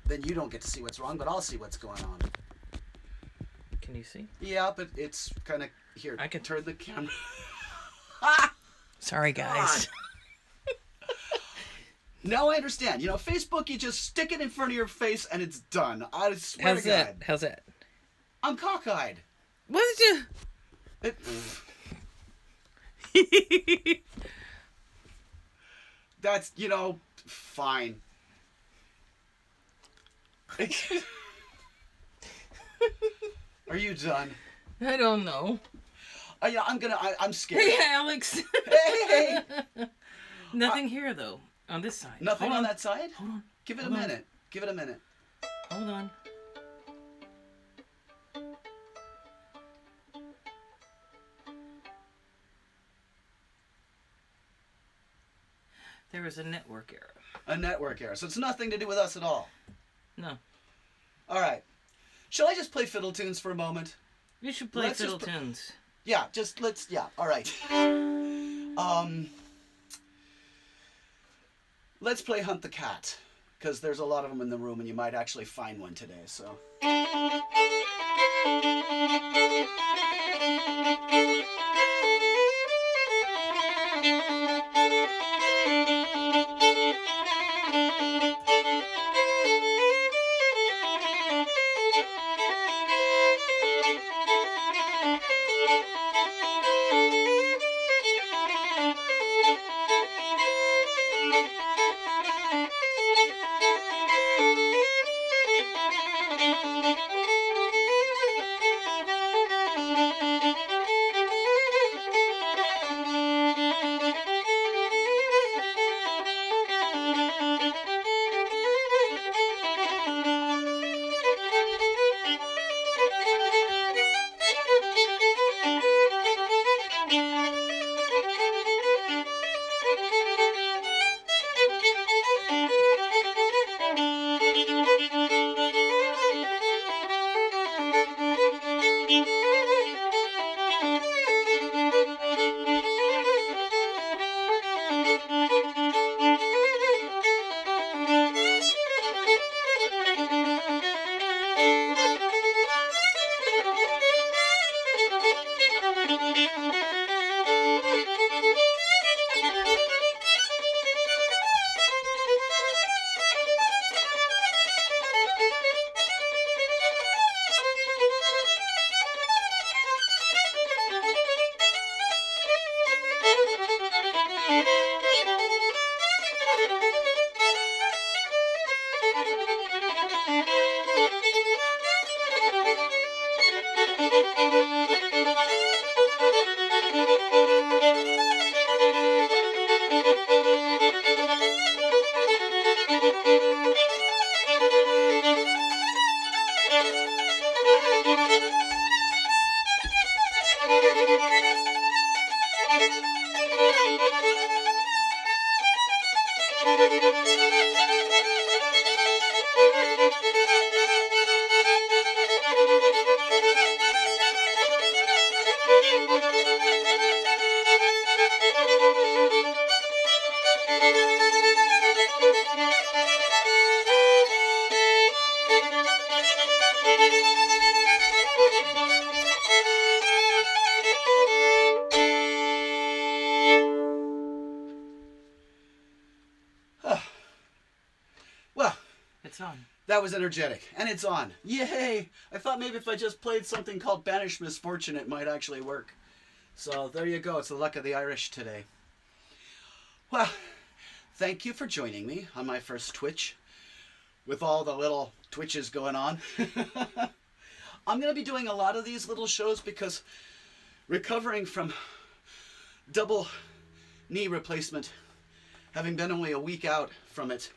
then you don't get to see what's wrong, but I'll see what's going on. Can you see? Yeah, but it's kind of here. I can turn the camera. Sorry, guys. Now I understand. You know, Facebook, you just stick it in front of your face and it's done. I swear How's to that? God. How's that? I'm cockeyed. What did It, you? that's, you know, fine. Are you done? I don't know. Yeah, I'm scared. Hey, Alex. Hey! Nothing here though. On this side. Nothing Hold on that side? Hold on. Give it Hold a on. minute. Give it a minute. Hold on. There was a network error. A network error. So it's nothing to do with us at all. No. All right. Shall I just play fiddle tunes for a moment? You should play Let's fiddle just tunes. Yeah, yeah, all right. Let's play Hunt the Cat, because there's a lot of them in the room and you might actually find one today, so. Well, It's on. that was energetic, and it's on. Yay! I thought maybe if I just played something called Banish Misfortune, it might actually work. So there you go. It's the luck of the Irish today. Well, thank you for joining me on my first Twitch with all the little twitches going on. I'm going to be doing a lot of these little shows because recovering from double knee replacement, having been only a week out from it,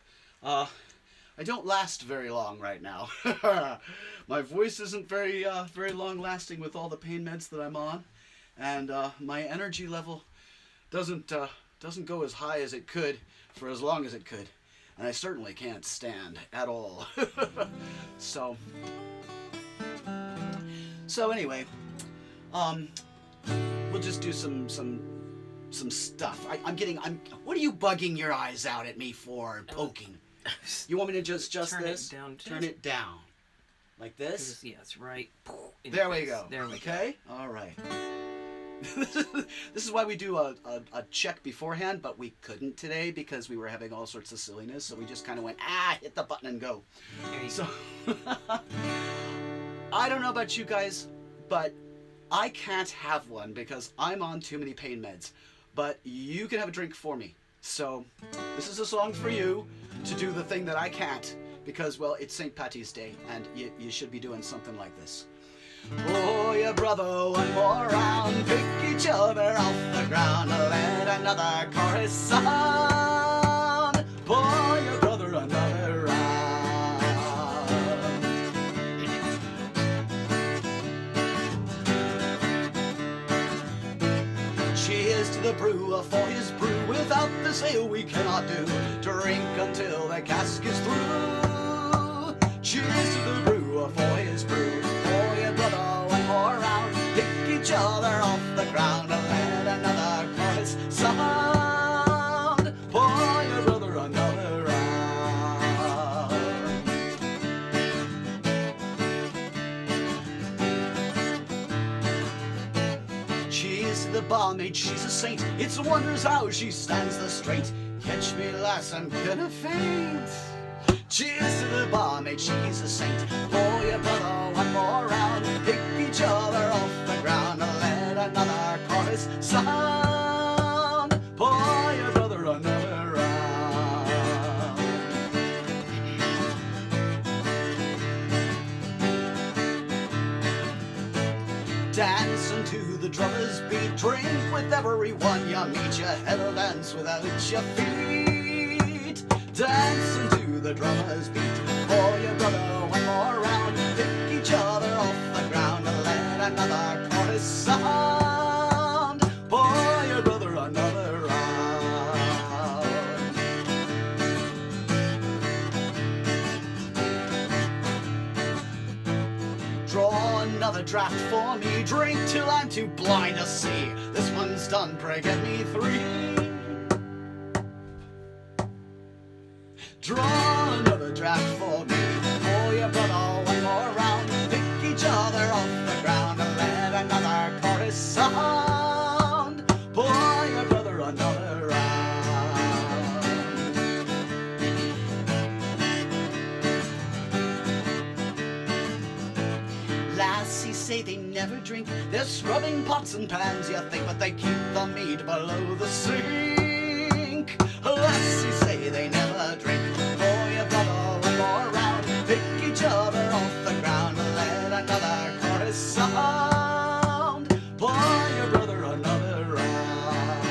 I don't last very long right now. My voice isn't very long lasting with all the pain meds that I'm on, and my energy level doesn't go as high as it could for as long as it could, and I certainly can't stand at all. So anyway, we'll just do some stuff. What are you bugging your eyes out at me for and poking? You want me to just Turn this? it down. Turn it down. Like this? Yeah, it's right. There we go. There we okay? Go. All right. This is why we do a check beforehand, but we couldn't today because we were having all sorts of silliness. So we just kind of went, hit the button and go. There you So go. I don't know about you guys, but I can't have one because I'm on too many pain meds. But you can have a drink for me. So this is a song for you to do the thing that I can't because, well, it's St. Patty's Day and you should be doing something like this. Oh, your brother, one more round, pick each other off the ground, let another chorus sound. Boy, your brother, another round. Cheers to the brewer for his brew, without this ale we cannot do. Drink until the cask is through. Cheers to the brewer for his brew. Oh, your brother, one more round, pick each other off the ground, let another chorus sound. Boy, your brother, another round. Cheers to the barmaid, she's a saint. It's wonders how she stands the straight. Catch me, lass, I'm gonna faint. Cheers to the barmaid, she's a saint. Oh, your brother, one more round, pick each other off the ground, let another chorus sound. Boy, your brother, another round. Dance unto the drummer's beat, drink with everyone you meet, your head'll dance without your feet. Dance into the drummer's beat. For your brother, one more round, pick each other off the ground, let another chorus sound. For your brother, another round. Draw another draft for me, drink till I'm too blind to see. This one's done, pray get me 3. Draw another draft for me. For your brother, one more round, pick each other off the ground, let another chorus sound. Boy, your brother, another round. Lassies say they never drink, they're scrubbing pots and pans, you think, but they keep the meat below the sink. Lassies say they never drink. For your brother, one more round, pick each other off the ground, let another chorus sound. Boy, your brother, another round.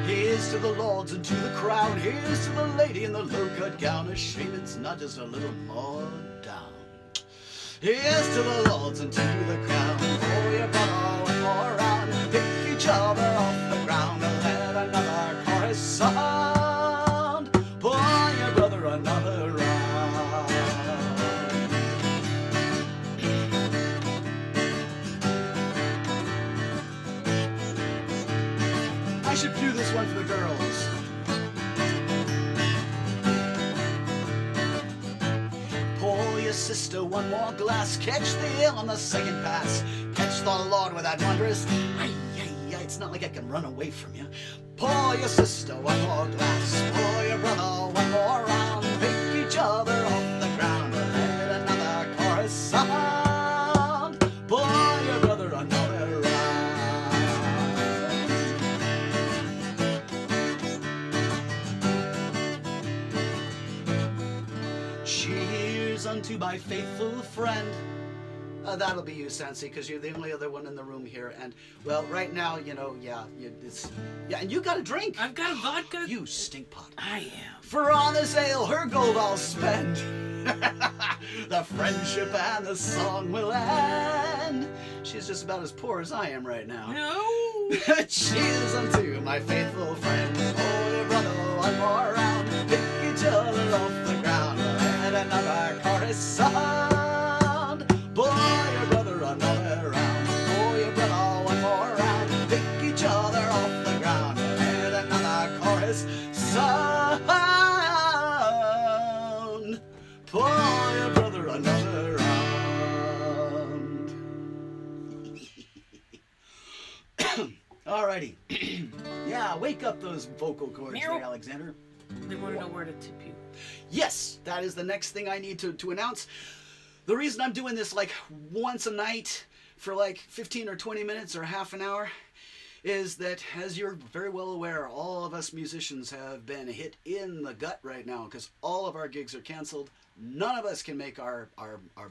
Here's to the lords and to the crown, here's to the lady in the low-cut gown. A shame it's not just a little more down. Here's to the lords and to the crown. For your brother, one more round, pick each other off the ground, let another chorus sound. Boy, your brother, another round. I should do this one for the girls. Pour your sister one more glass, catch the ale on the second pass, catch the Lord with that wondrous, it's not like I can run away from you. Pour your sister one more glass, pour your brother one more round, pick each other off the ground, let another chorus sound. Pour your brother another round. Cheers unto my faithful friend. That'll be you, Sansi, because you're the only other one in the room here. And, well, right now, you know, and you got a drink. I've got a vodka. You stinkpot. I am. For on this ale her gold I'll spend. The friendship and the song will end. She's just about as poor as I am right now. No. Cheers unto my faithful friend. Oh, your brother, one more round. Pick each other off the ground. Let another chorus sound. Boy, your brother, another round. Oh, your brother, one more round. this sound. Pour your brother another round. Alrighty. Yeah, wake up those vocal cords Meow. there, Alexander. They want to know where to tip you. Yes, that is the next thing I need to announce. The reason I'm doing this like once a night for like 15 or 20 minutes or half an hour is that, as you're very well aware, all of us musicians have been hit in the gut right now because all of our gigs are canceled. None of us can make our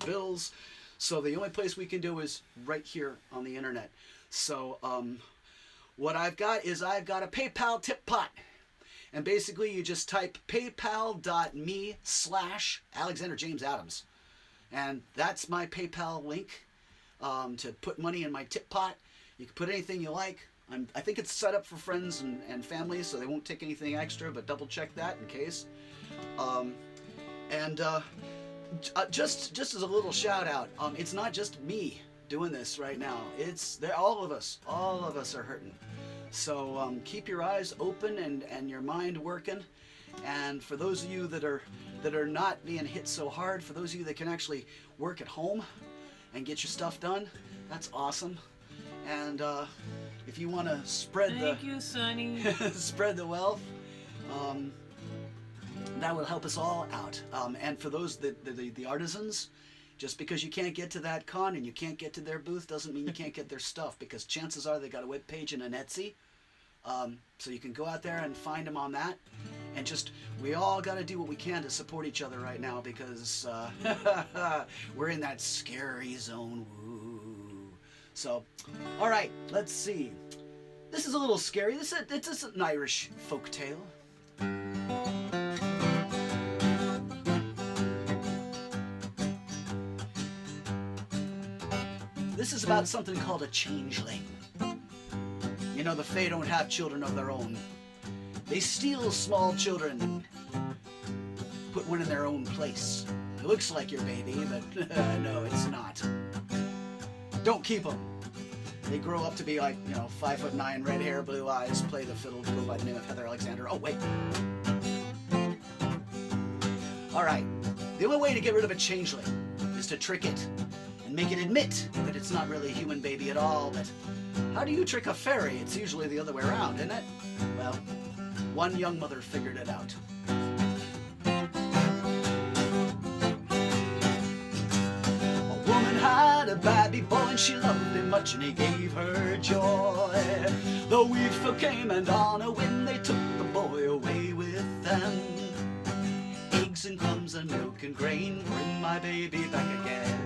bills. So the only place we can do is right here on the internet. So what I've got is I've got a PayPal tip pot. And basically you just type paypal.me/Alexander James Adams. And that's my PayPal link to put money in my tip pot. You can put anything you like. I think it's set up for friends and family, so they won't take anything extra, but double check that in case. Just as a little shout out, it's not just me doing this right now. All of us are hurting. So keep your eyes open and your mind working. And for those of you that are not being hit so hard, for those of you that can actually work at home and get your stuff done, that's awesome. And if you want to spread Thank you, Sonny. spread the wealth, that will help us all out. And for those the artisans, just because you can't get to that con and you can't get to their booth doesn't mean you can't get their stuff, because chances are they got a web page and an Etsy. So you can go out there and find them on that. And we all got to do what we can to support each other right now, because we're in that scary zone. Woo. So, all right, let's see. This is a little scary. It's an Irish folk tale. This is about something called a changeling. You know, the Fae don't have children of their own. They steal small children, put one in their own place. It looks like your baby, but no, it's not. Don't keep them. They grow up to be like, 5'9", red hair, blue eyes, play the fiddle, go by the name of Heather Alexander. Oh, wait. All right. The only way to get rid of a changeling is to trick it and make it admit that it's not really a human baby at all. But how do you trick a fairy? It's usually the other way around, isn't it? Well, one young mother figured it out. A woman had a baby boy and she loved him much and he gave her joy. The weevil came and on a whim they took the boy away with them. Eggs and crumbs and milk and grain, bring my baby back again.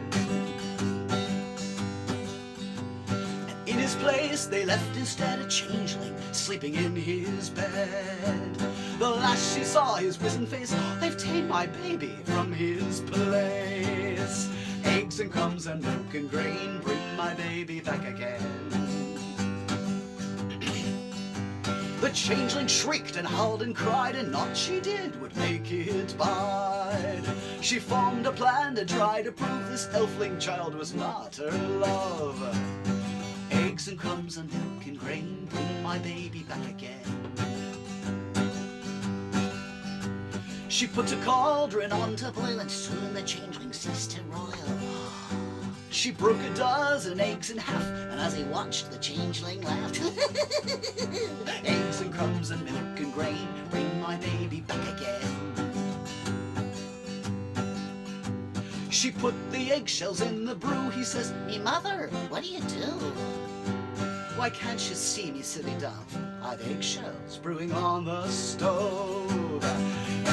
In his place they left instead a changeling sleeping in his bed. The last she saw his wizened face, they've taken my baby from his place. Eggs and crumbs and milk and grain, bring my baby back again. The changeling shrieked and howled and cried, and naught she did would make it bide. She formed a plan to try to prove this elfling child was not her love. Eggs and crumbs and milk and grain, bring my baby back again. She put a cauldron on to boil, and soon the changeling ceased to roil. She broke a dozen eggs in half, and as he watched, the changeling laughed. Eggs and crumbs and milk and grain, bring my baby back again. She put the eggshells in the brew. He says, "Me mother, what do you do?" "Why can't you see me, silly dove? I've eggshells brewing on the stove.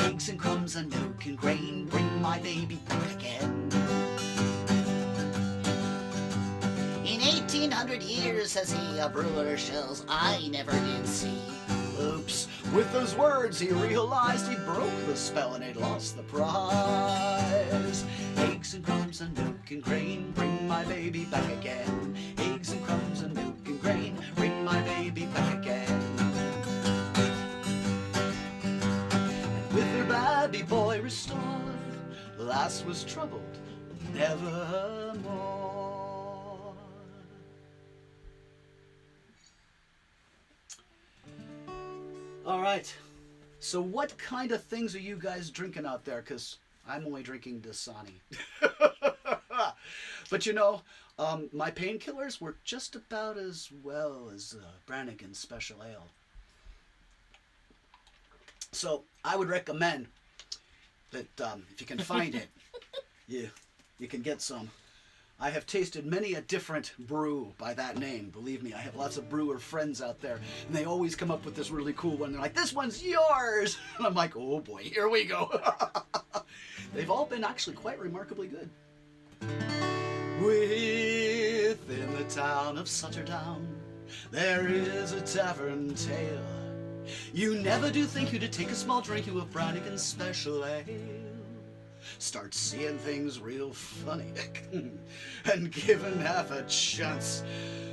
Eggs and crumbs and milk and grain, bring my baby back again." "In 1800 years, says he, a brewer shells I never did see." Oops. With those words he realized he broke the spell and he'd lost the prize. Eggs and crumbs and milk and grain, bring my baby back again. Eggs and crumbs and milk and grain, bring my baby back again. And with her baby boy restored, the lass was troubled nevermore. All right, So what kind of things are you guys drinking out there? Because I'm only drinking Dasani. But you know, my painkillers work just about as well as Brannigan's Special Ale. So I would recommend that if you can find it, you can get some. I have tasted many a different brew by that name. Believe me, I have lots of brewer friends out there, and they always come up with this really cool one. They're like, "This one's yours," and I'm like, "Oh boy, here we go." They've all been actually quite remarkably good. Within the town of Sutterdown, there is a tavern tale. You never do think you to take a small drink of Brannigan's Special Ale. Start seeing things real funny and given half a chance,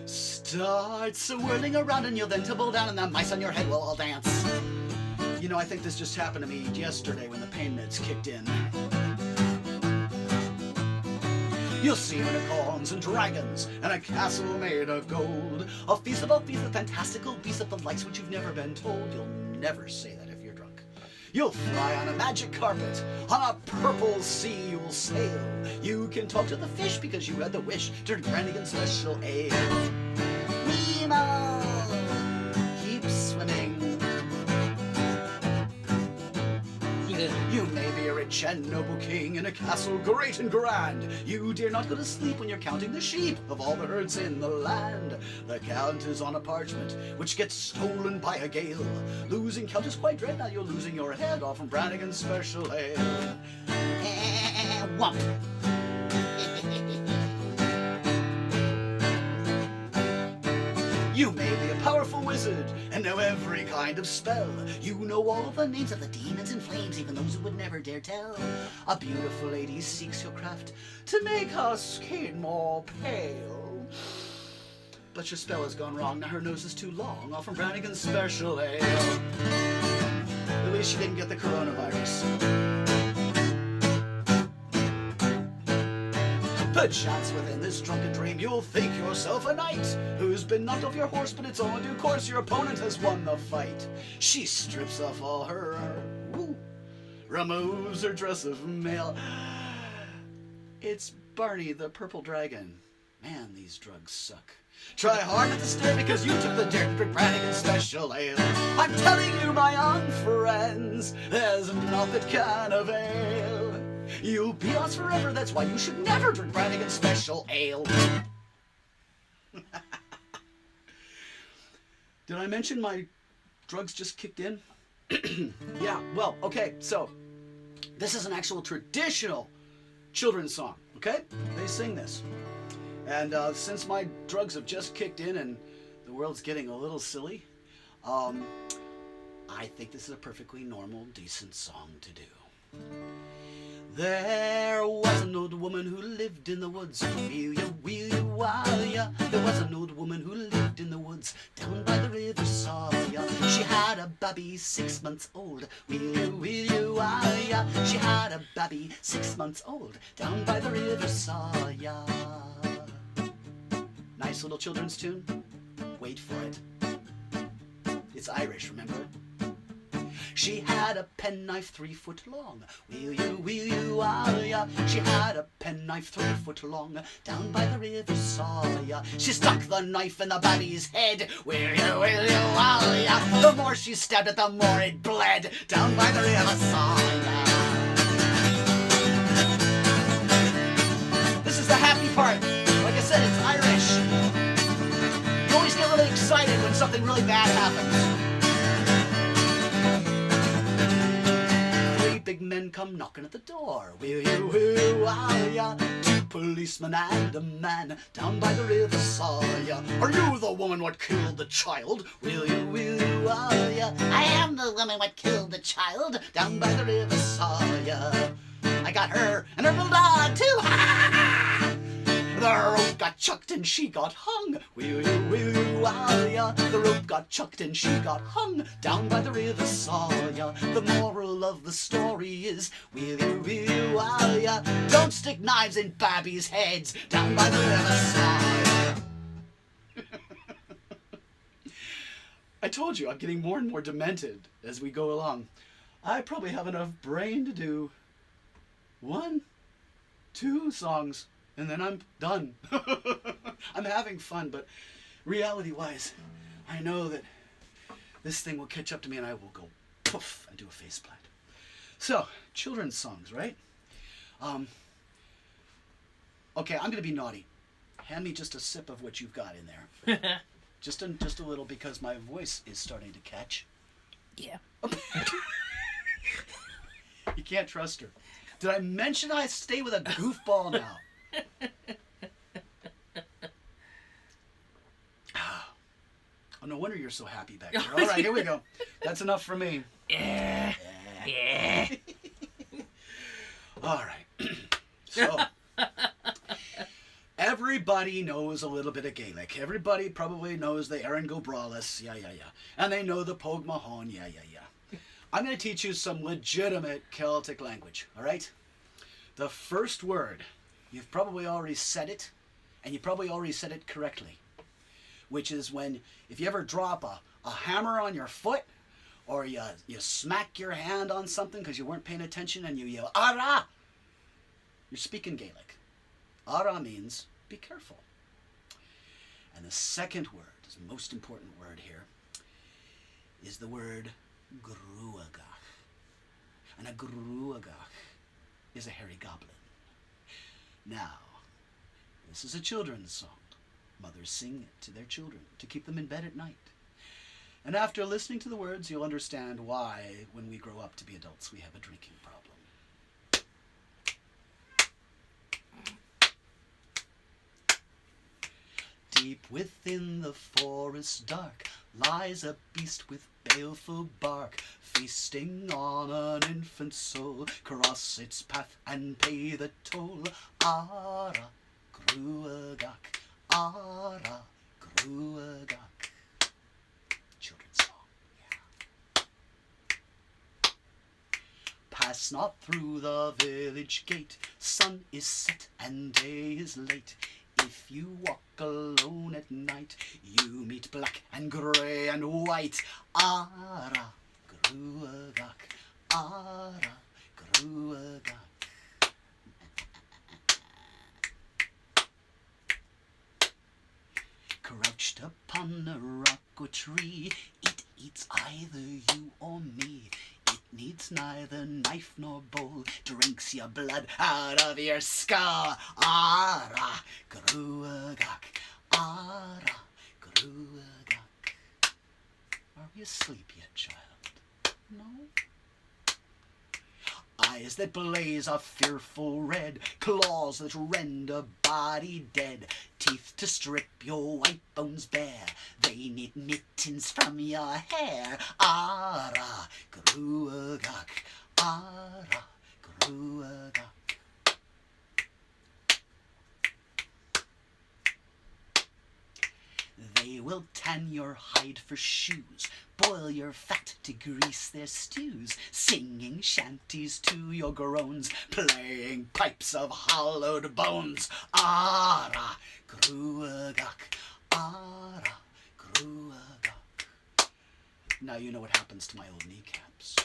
start swirling around and you'll then tumble down and the mice on your head will all dance. You know, I think this just happened to me yesterday when the pain meds kicked in. You'll see unicorns and dragons and a castle made of gold. A feast of fantastical beasts of the likes which you've never been told. You'll never say that if you're drunk. You'll fly on a magic carpet, on a purple sea you'll sail. You can talk to the fish because you had the wish to drink Brannigan's Special Ale. Nemo, keep swimming. You may be a rich and noble king in a castle great and grand. You dare not go to sleep when you're counting the sheep of all the herds in the land. The count is on a parchment which gets stolen by a gale. Losing count is quite dread, now you're losing your head off from Brannigan's Special Ale. Whomp. You may be a powerful wizard and know every kind of spell. You know all of the names of the demons in flames, even those who would never dare tell. A beautiful lady seeks your craft to make her skin more pale. But your spell has gone wrong, now her nose is too long, all from Brannigan's Special Ale. At least she didn't get the coronavirus. Perchance within this drunken dream you'll think yourself a knight who's been knocked off your horse, but it's all in due course your opponent has won the fight. She strips off all her removes her dress of mail. It's Barney the Purple Dragon. Man, these drugs suck. Try hard not to stare because you took the dare to drink Brannigan's Special Ale. I'm telling you, my young friends, there's naught that can avail. You'll be lost forever, that's why you should never drink Brannigan's Special Ale. Did I mention my drugs just kicked in? Yeah, well, okay, so this is an actual traditional children's song, okay? They sing this. And since my drugs have just kicked in and the world's getting a little silly, I think this is a perfectly normal, decent song to do. There was an old woman who lived in the woods. Wheel you, while ya. There was an old woman who lived in the woods down by the river Sawya. She had a babby 6 months old. Wheel you, while ya. She had a babby 6 months old down by the river Sawya. Nice little children's tune. Wait for it. It's Irish, remember? She had a penknife 3 foot long. Wheel you, while ya. She had a penknife 3 foot long down by the river Sawya. She stuck the knife in the babby's head. Wheel you, while ya. The more she stabbed it, the more it bled down by the river Sawya. This is the happy part. Like I said, it's Irish. You always get really excited when something really bad happens. Big men come knocking at the door. Wheel you, while ya. 2 policemen and a man down by the river Sawya. Are you the woman what killed the child? Wheel you, while ya. I am the woman what killed the child down by the river Sawya. I got her and her little dog too. The rope got chucked and she got hung. Wheel you, while ya. The rope got chucked and she got hung down by the river Sawya. The moral of the story is wheel you, while ya. Don't stick knives in babbies' heads down by the river Sawya. I told you I'm getting more and more demented as we go along. I probably have enough brain to do 1, 2 songs, and then I'm done. I'm having fun, but reality-wise, I know that this thing will catch up to me and I will go poof and do a faceplant. So, children's songs, right? Okay, I'm gonna be naughty. Hand me just a sip of what you've got in there. Just a little, because my voice is starting to catch. Yeah. You can't trust her. Did I mention I stay with a goofball now? Oh, no wonder you're so happy back there. All right, here we go. That's enough for me. Yeah. Yeah. All right. So, everybody knows a little bit of Gaelic. Everybody probably knows the Erin go Brawless. Yeah. And they know the Pogue Mahon. Yeah. I'm going to teach you some legitimate Celtic language, all right? The first word, you've probably already said it, and you probably already said it correctly, which is when, if you ever drop a hammer on your foot, or you smack your hand on something because you weren't paying attention and you yell, "Ara!" You're speaking Gaelic. Ara means be careful. And the second word, the most important word here, is the word gruagach. And a gruagach is a hairy goblin. Now, this is a children's song. Mothers sing it to their children to keep them in bed at night. And after listening to the words, you'll understand why, when we grow up to be adults, we have a drinking problem. Deep within the forest dark lies a beast with baleful bark, feasting on an infant soul. Cross its path and pay the toll. Ara gruagach, ara gruagach. Children's song, yeah. Pass not through the village gate, sun is set and day is late. If you walk alone at night, you meet black and grey and white. Ara gruagach, ara gruagach. Crouched upon a rock or tree, it eats either you or me. It needs neither knife nor bowl, drinks your blood out of your skull. Ara gruagach, ara gruagach. Are we asleep yet, child? No? Eyes that blaze a fearful red, claws that rend a body dead, teeth to strip your white bones bare, they need mittens from your hair. Ara gruagach, ara gruagach. They will tan your hide for shoes, boil your fat to grease their stews, singing shanties to your groans, playing pipes of hollowed bones. Ara gruagach, ara gruagach. Now you know what happens to my old kneecaps.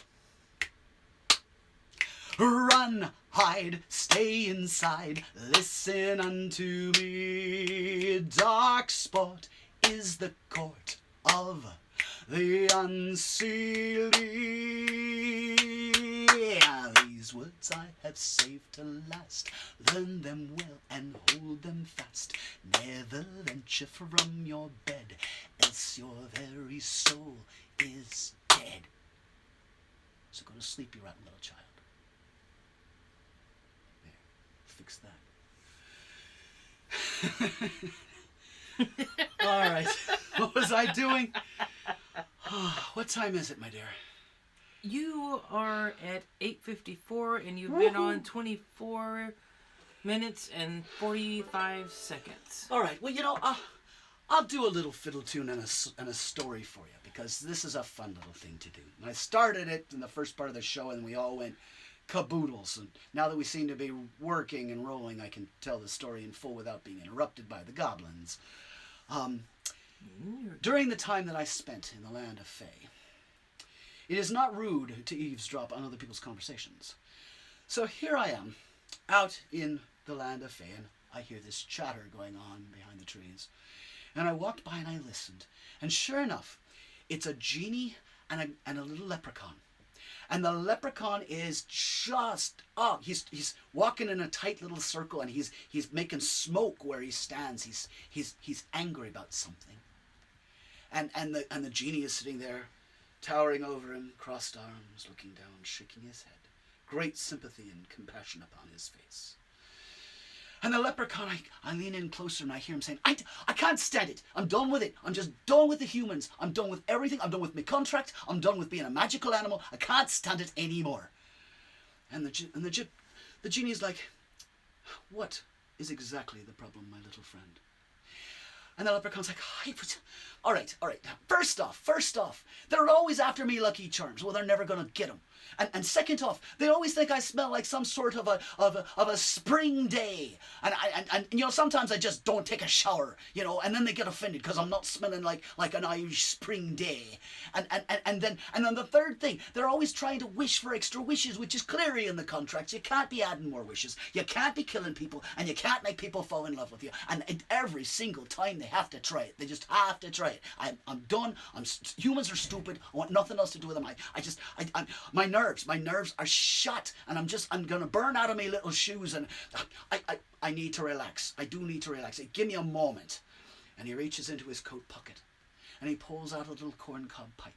Run, hide, stay inside, listen unto me. Dark spot is the court of the unseelie. These words I have saved to last. Learn them well and hold them fast. Never venture from your bed, else your very soul is dead. So go to sleep, you rotten little child. Fix that. All right. What was I doing? What time is it, my dear? You are at 8:54 and you've been on 24 minutes and 45 seconds. All right. Well, you know, I'll do a little fiddle tune and a story for you, because this is a fun little thing to do. And I started it in the first part of the show, and we all went caboodles. And now that we seem to be working and rolling, I can tell the story in full without being interrupted by the goblins. During the time that I spent in the land of Fae, it is not rude to eavesdrop on other people's conversations. So here I am, out in the land of Fae, and I hear this chatter going on behind the trees. And I walked by and I listened. And sure enough, it's a genie and a little leprechaun. And the leprechaun is just, he's walking in a tight little circle, and he's making smoke where he stands. He's angry about something. And the genie is sitting there, towering over him, crossed arms, looking down, shaking his head. Great sympathy and compassion upon his face. And the leprechaun, I lean in closer and I hear him saying, I can't stand it. I'm done with it. I'm just done with the humans. I'm done with everything. I'm done with my contract. I'm done with being a magical animal. I can't stand it anymore. And the genie's like, what is exactly the problem, my little friend? And the leprechaun's like, all right. First off, they're always after me Lucky Charms. Well, they're never going to get them. And second off, they always think I smell like some sort of a spring day. And you know, sometimes I just don't take a shower, you know, and then they get offended because I'm not smelling like an Irish spring day. And then the third thing, they're always trying to wish for extra wishes, which is clearly in the contracts. You can't be adding more wishes. You can't be killing people, and you can't make people fall in love with you. And every single time they have to try it. They just have to try it. I'm done. Humans are stupid. I want nothing else to do with them. My nerves are shot, and I'm gonna burn out of my little shoes, and I need to relax. I do need to relax. Give me a moment. And he reaches into his coat pocket, and he pulls out a little corncob pipe,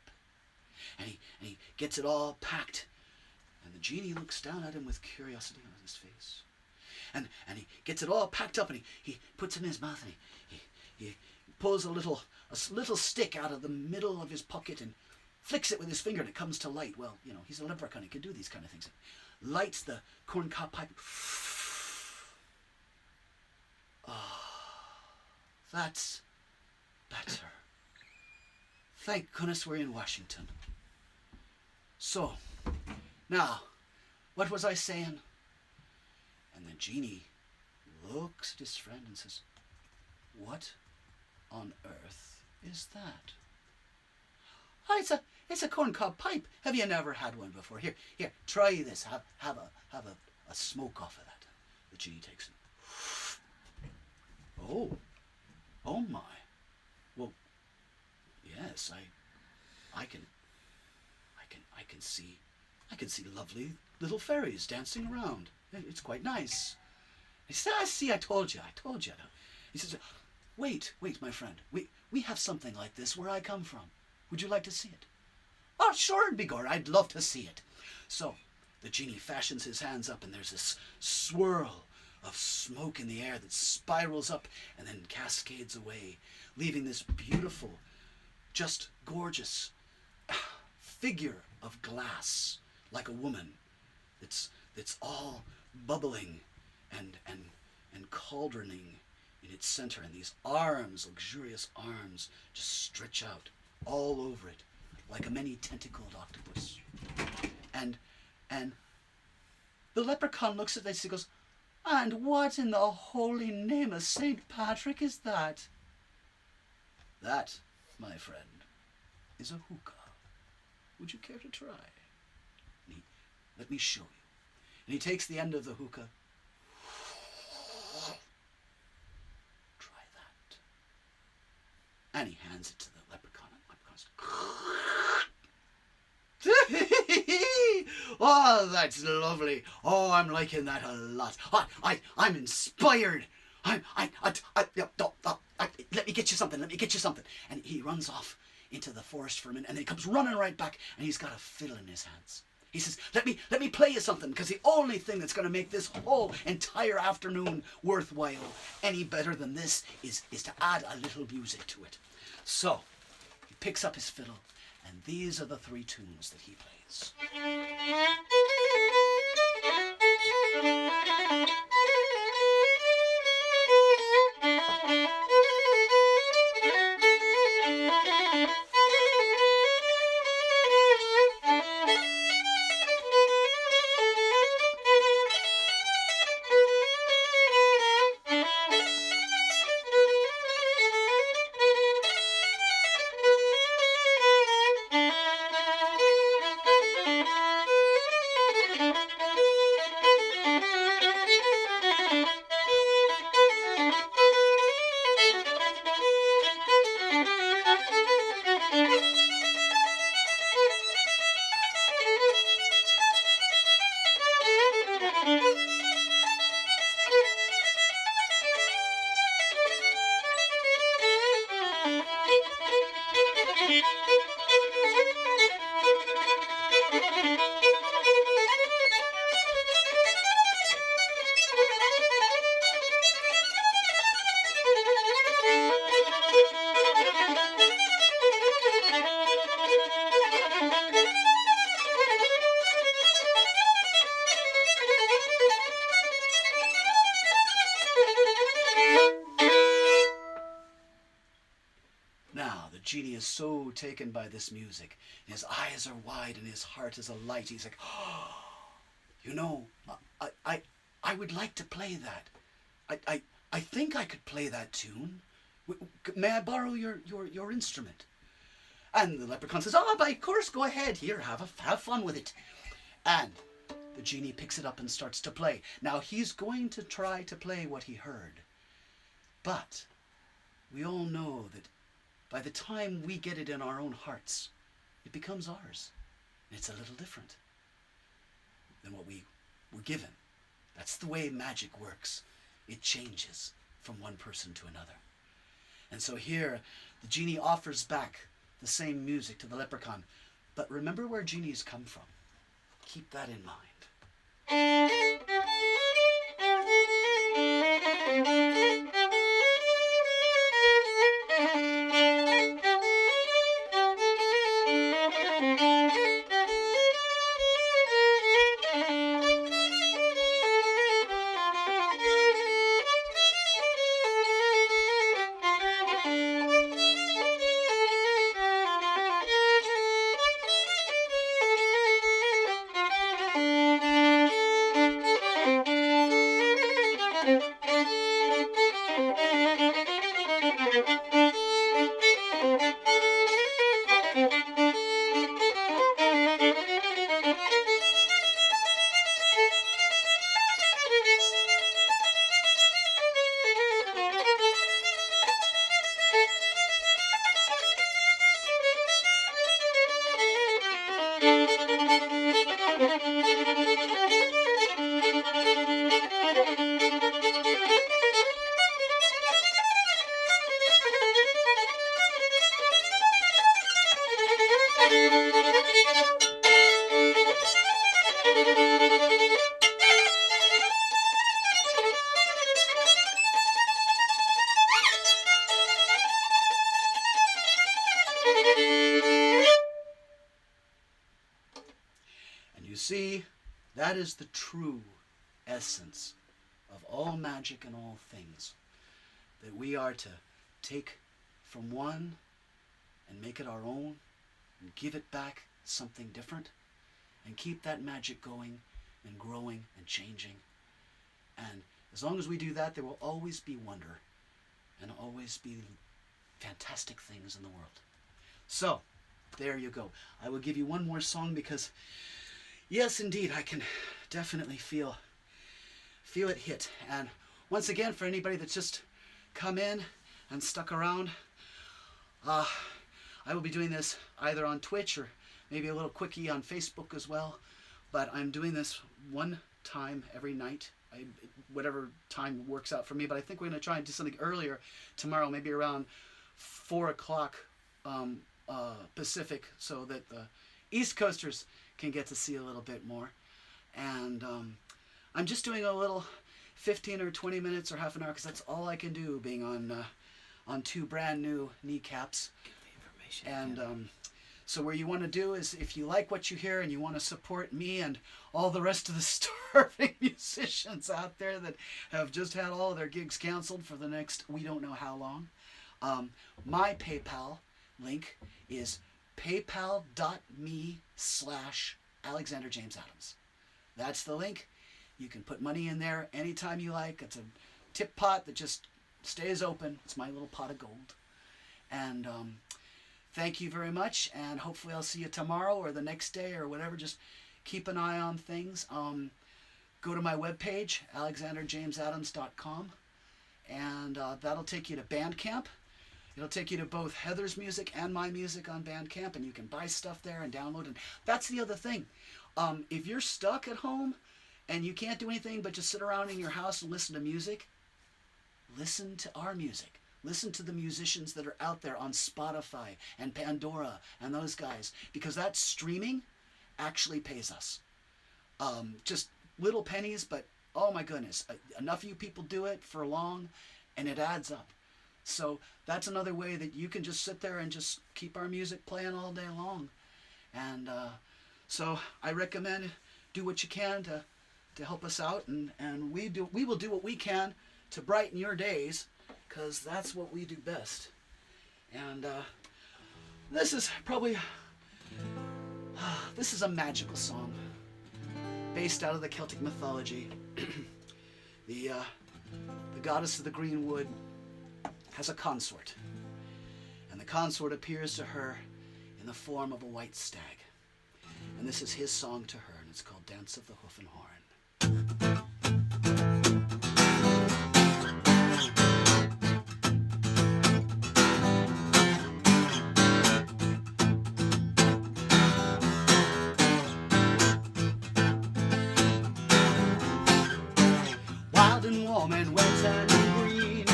and he gets it all packed, and the genie looks down at him with curiosity on his face, and he gets it all packed up, and he puts it in his mouth, and he pulls a little stick out of the middle of his pocket and flicks it with his finger, and it comes to light. Well, you know, he's a leprechaun. He can do these kind of things. Lights the corncob pipe. That's better. Thank goodness we're in Washington. So, now, what was I saying? And the genie looks at his friend and says, what on earth is that? Oh, it's a corncob pipe. Have you never had one before? Here, try this. Have a smoke off of that. The genie takes it. Oh my. Well, yes, I can see lovely little fairies dancing around. It's quite nice. He said, I told you. He says, wait, my friend. We have something like this where I come from. Would you like to see it? Oh, sure, Bigor. I'd love to see it. So the genie fashions his hands up, and there's this swirl of smoke in the air that spirals up and then cascades away, leaving this beautiful, just gorgeous figure of glass, like a woman, that's all bubbling and cauldroning in its center, and these arms, luxurious arms, just stretch out all over it like a many tentacled octopus. And the leprechaun looks at this and goes, and what in the holy name of St. Patrick is that? That, my friend, is a hookah. Would you care to try? Let me show you. And he takes the end of the hookah. Try that. And he hands it to the leprechaun. And the leprechaun's oh, that's lovely. Oh, I'm liking that a lot. I'm inspired. Let me get you something. And he runs off into the forest for a minute, and then he comes running right back, and he's got a fiddle in his hands. He says, let me play you something, because the only thing that's going to make this whole entire afternoon worthwhile any better than this is to add a little music to it. So he picks up his fiddle, and these are the 3 tunes that he plays. genie is so taken by this music. His eyes are wide and his heart is alight. He's like, oh, you know, I would like to play that. I think I could play that tune. May I borrow your instrument? And the leprechaun says, oh, by course, go ahead. Here, have fun with it. And the genie picks it up and starts to play. Now, he's going to try to play what he heard. But we all know that by the time we get it in our own hearts, it becomes ours. It's a little different than what we were given. That's the way magic works. It changes from one person to another. And so here, the genie offers back the same music to the leprechaun. But remember where genies come from. Keep that in mind. See, that is the true essence of all magic and all things. That we are to take from one and make it our own and give it back something different and keep that magic going and growing and changing. And as long as we do that, there will always be wonder and always be fantastic things in the world. So, there you go. I will give you one more song because yes, indeed, I can definitely feel it hit. And once again, for anybody that's just come in and stuck around, I will be doing this either on Twitch or maybe a little quickie on Facebook as well. But I'm doing this one time every night, whatever time works out for me. But I think we're going to try and do something earlier tomorrow, maybe around 4 o'clock Pacific, so that the East Coasters can get to see a little bit more. And I'm just doing a little 15 or 20 minutes or half an hour because that's all I can do being on 2 brand new kneecaps. And so what you want to do is, if you like what you hear and you want to support me and all the rest of the starving musicians out there that have just had all of their gigs canceled for the next we don't know how long, my PayPal link is paypal.me/Alexander James Adams. That's the link. You can put money in there anytime you like. It's a tip pot that just stays open. It's my little pot of gold. And thank you very much. And hopefully I'll see you tomorrow or the next day or whatever. Just keep an eye on things. Go to my webpage, alexanderjamesadams.com. And that'll take you to Bandcamp. It'll take you to both Heather's music and my music on Bandcamp, and you can buy stuff there and download. And that's the other thing. If you're stuck at home and you can't do anything but just sit around in your house and listen to music, listen to our music. Listen to the musicians that are out there on Spotify and Pandora and those guys, because that streaming actually pays us. Just little pennies, but oh my goodness, enough of you people do it for long, and it adds up. So that's another way that you can just sit there and just keep our music playing all day long. And so I recommend do what you can to help us out, and we will do what we can to brighten your days, because that's what we do best. And This is probably, this is a magical song based out of the Celtic mythology. The goddess of the green wood has a consort, and the consort appears to her in the form of a white stag. And this is his song to her, and it's called Dance of the Hoof and Horn. Wild and warm and wet and green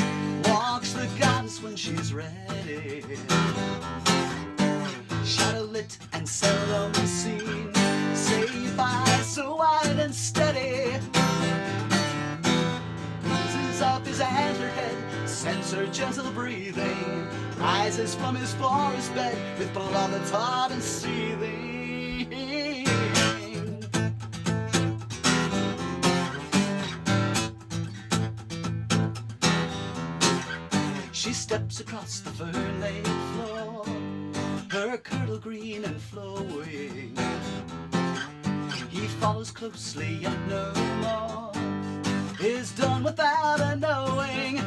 walks the goddess when she's ready. Shadow lit and seldom seen, saved by so wide and steady. Raises up his antler head, sends her gentle breathing, rises from his forest bed with blood that's hot and seething. She steps across the fern-laid floor, her kirtle green and flowing. He follows closely yet no more is done without a knowing.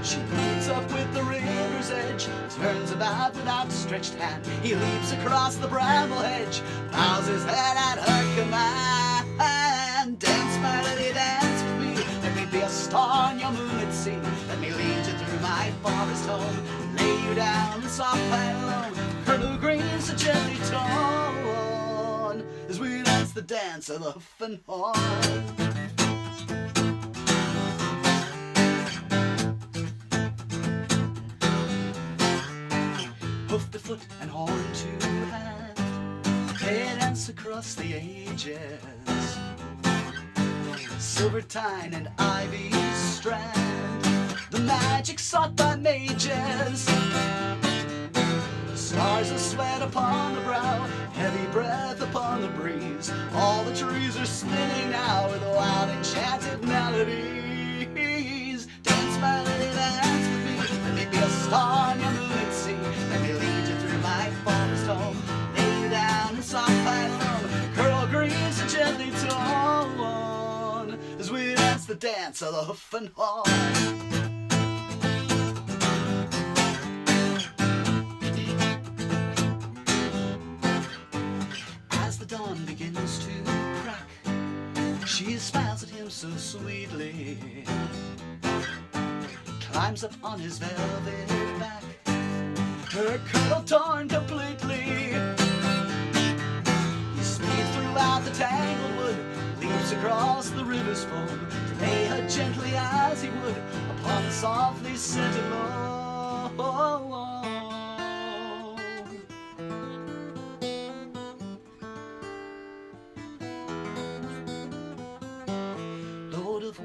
She meets up with the river's edge, turns about with outstretched hand. He leaps across the bramble hedge, bows his head at her command. Dance, my lady, dance with me. Let me be a star on your moonlit sea. Let me lead you through my forest home, lay you down in soft and alone. Kirtle green so gently torn, as we dance the dance of the hoof and horn. Hoof to foot and horn to hand, they dance across the ages. Silver tine and ivy strand, the magic sought by mages. Stars of sweat upon the brow, heavy breath upon the breeze. All the trees are spinning now with wild enchanted melodies. Dance, my lady, dance with me. Let me be a star on your moonlit sea. Let me lead you through my forest home, lay you down in soft pine loam. Curl green so gently torn, as we dance the dance of the hoof and horn. Dawn begins to crack, she smiles at him so sweetly, climbs up on his velvet back, her kirtle torn completely. He speeds throughout the tangled wood, leaps across the river's foam, to lay her gently as he would upon the softly scented lawn.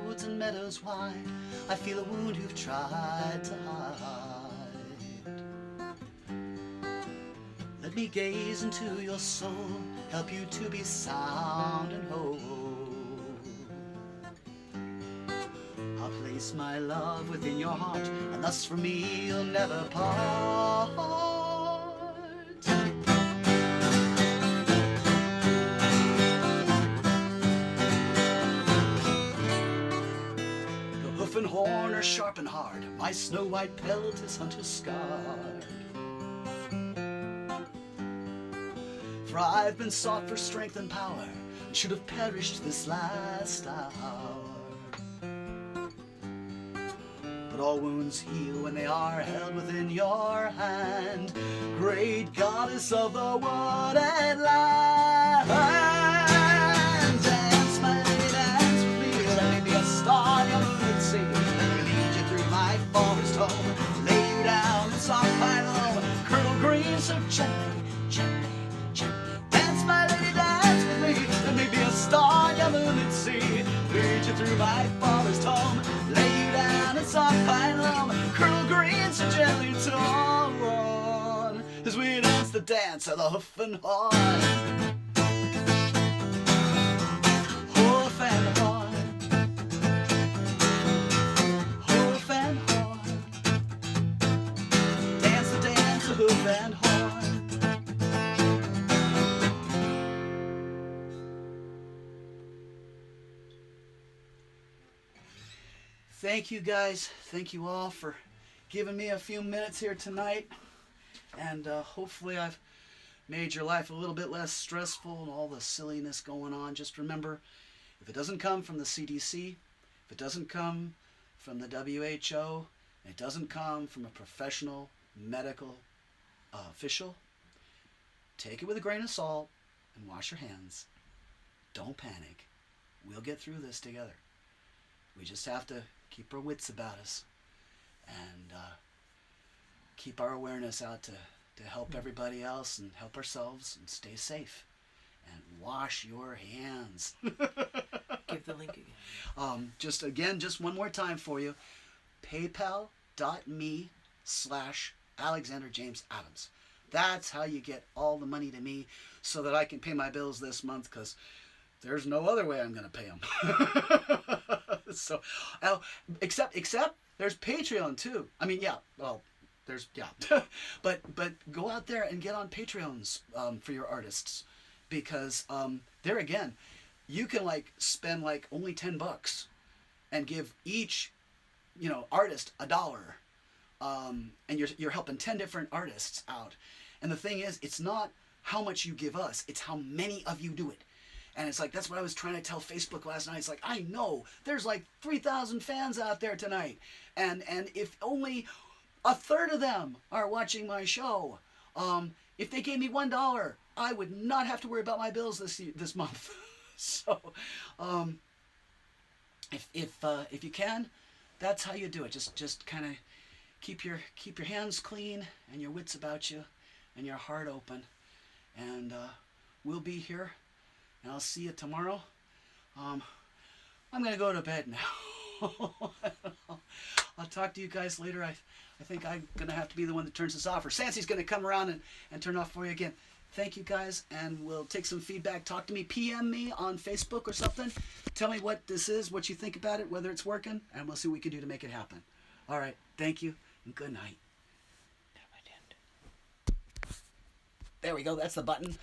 Woods and meadows wide, I feel a wound you've tried to hide. Let me gaze into your soul, help you to be sound and whole. I'll place my love within your heart, and thus from me you'll never part. And horn are sharp and hard, my snow-white pelt is hunter scarred. For I've been sought for strength and power, and should have perished this last hour. But all wounds heal when they are held within your hand, great goddess of the wood and land. Dance, my lady, dance with me, let me be a star in your moonlit sea. Let me lead you through my forest home, lay you down in soft pine loam, kirtle green so gently, gently, gently. Dance, my lady, dance with me, let me be a star in your moonlit sea. Lead you through my forest home, lay you down in soft pine loam, kirtle green so gently torn, as we dance the dance of the hoof and horn. Hoof and horn, hoof and horn, dance the dance of Van Horn. Thank you guys. Thank you all for giving me a few minutes here tonight. And hopefully I've made your life a little bit less stressful and all the silliness going on. Just remember, if it doesn't come from the CDC, if it doesn't come from the WHO, and it doesn't come from a professional medical official, take it with a grain of salt and wash your hands. Don't panic. We'll get through this together. We just have to keep our wits about us and keep our awareness out to help everybody else and help ourselves and stay safe. And wash your hands. Give the link again. Just one more time for you. PayPal.me/Alexander James Adams. That's how you get all the money to me so that I can pay my bills this month, because there's no other way I'm going to pay them. So, except there's Patreon too. I mean, yeah, well, but go out there and get on Patreons for your artists, because there again, you can spend only $10 and give each artist $1, and you're helping 10 different artists out. And the thing is, it's not how much you give us, it's how many of you do it. And it's that's what I was trying to tell Facebook last night. It's I know there's 3,000 fans out there tonight, and if only a third of them are watching my show, if they gave me $1, I would not have to worry about my bills this month. So, if you can, that's how you do it. Just kind of keep your hands clean and your wits about you and your heart open, and we'll be here. And I'll see you tomorrow. I'm going to go to bed now. I'll talk to you guys later. I think I'm going to have to be the one that turns this off. Or Sansy's going to come around and turn off for you again. Thank you guys, and we'll take some feedback. Talk to me. PM me on Facebook or something. Tell me what this is, what you think about it, whether it's working, and we'll see what we can do to make it happen. All right. Thank you, and good night. There we go. That's the button.